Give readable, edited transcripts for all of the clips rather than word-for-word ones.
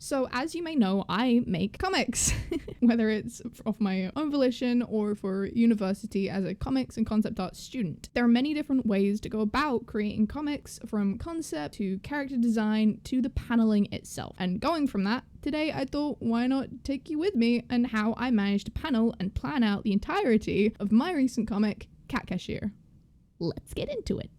So as you may know, I make comics, whether it's of my own volition or for university as a comics and concept art student. There are many different ways to go about creating comics, from concept to character design to the paneling itself. And going from that, today I thought, why not take you with me and how I managed to panel and plan out the entirety of my recent comic, CAT CASHIER. Let's get into it.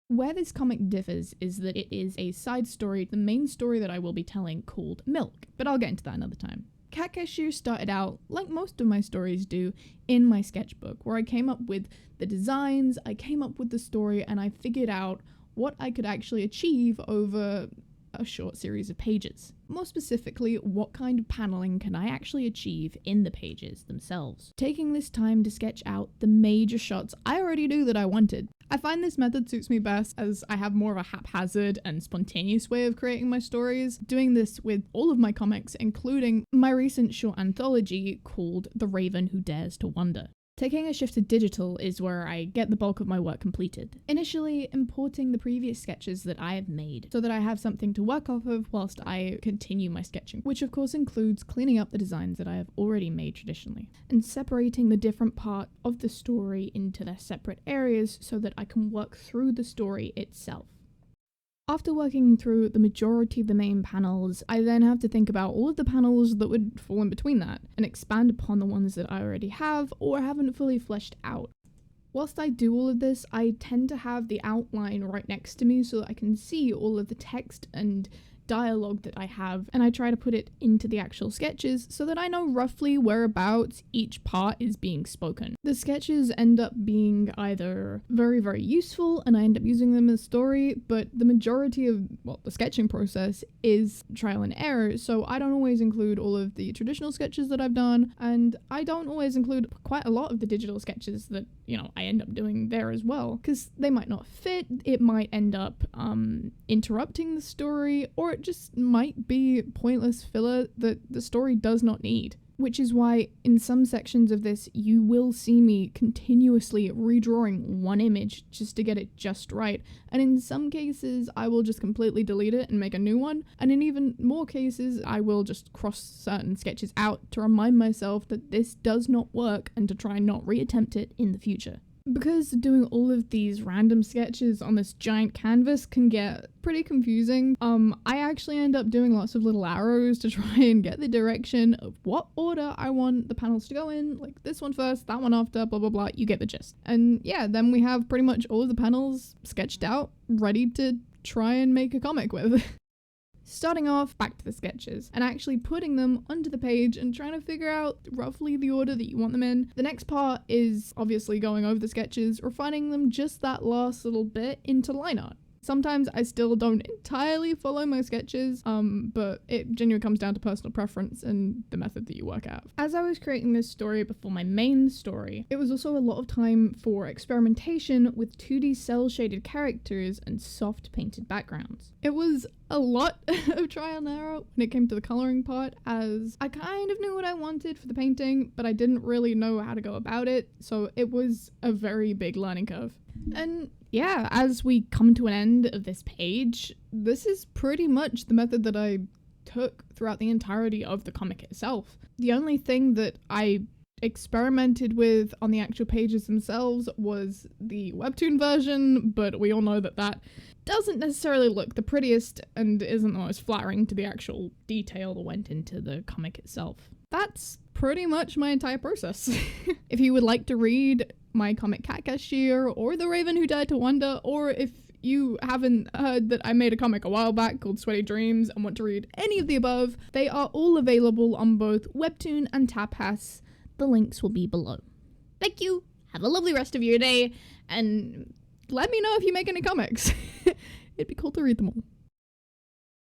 Where this comic differs is that it is a side story to the main story that I will be telling, called Milk, but I'll get into that another time. CAT CASHIER started out, like most of my stories do, in my sketchbook, where I came up with the designs, I came up with the story, and I figured out what I could actually achieve over a short series of pages. More specifically, what kind of paneling can I actually achieve in the pages themselves? Taking this time to sketch out the major shots I already knew that I wanted. I find this method suits me best as I have more of a haphazard and spontaneous way of creating my stories, doing this with all of my comics, including my recent short anthology called The Raven Who Dares to Wonder. Taking a shift to digital is where I get the bulk of my work completed. Initially, importing the previous sketches that I have made so that I have something to work off of whilst I continue my sketching, which of course includes cleaning up the designs that I have already made traditionally, and separating the different part of the story into their separate areas so that I can work through the story itself. After working through the majority of the main panels, I then have to think about all of the panels that would fall in between that, and expand upon the ones that I already have or haven't fully fleshed out. Whilst I do all of this, I tend to have the outline right next to me so that I can see all of the text and dialogue that I have, and I try to put it into the actual sketches so that I know roughly whereabouts each part is being spoken. The sketches end up being either very, very useful and I end up using them as story, but the majority of, the sketching process is trial and error, so I don't always include all of the traditional sketches that I've done, and I don't always include quite a lot of the digital sketches that, I end up doing there as well, because they might not fit, it might end up interrupting the story, or it just might be pointless filler that the story does not need. Which is why in some sections of this you will see me continuously redrawing one image just to get it just right, and in some cases I will just completely delete it and make a new one, and in even more cases I will just cross certain sketches out to remind myself that this does not work and to try and not reattempt it in the future. Because doing all of these random sketches on this giant canvas can get pretty confusing, I actually end up doing lots of little arrows to try and get the direction of what order I want the panels to go in, like this one first, that one after, blah blah blah, you get the gist. And yeah, then we have pretty much all of the panels sketched out, ready to try and make a comic with. Starting off, back to the sketches, and actually putting them onto the page and trying to figure out roughly the order that you want them in. The next part is obviously going over the sketches, refining them just that last little bit into line art. Sometimes I still don't entirely follow my sketches, but it genuinely comes down to personal preference and the method that you work out. As I was creating this story before my main story, it was also a lot of time for experimentation with 2D cel-shaded characters and soft painted backgrounds. It was a lot of trial and error when it came to the coloring part, as I kind of knew what I wanted for the painting, but I didn't really know how to go about it, so it was a very big learning curve. And yeah, as we come to an end of this page, this is pretty much the method that I took throughout the entirety of the comic itself. The only thing that I experimented with on the actual pages themselves was the webtoon version, but we all know that that doesn't necessarily look the prettiest and isn't the most flattering to the actual detail that went into the comic itself. That's pretty much my entire process. If you would like to read my comic CAT CASHIER or The Raven Who Dared to Wonder, or if you haven't heard that I made a comic a while back called Sweaty Dreams and want to read any of the above, they are all available on both Webtoon and Tapas. The links will be below. Thank you, have a lovely rest of your day, and let me know if you make any comics. It'd be cool to read them all.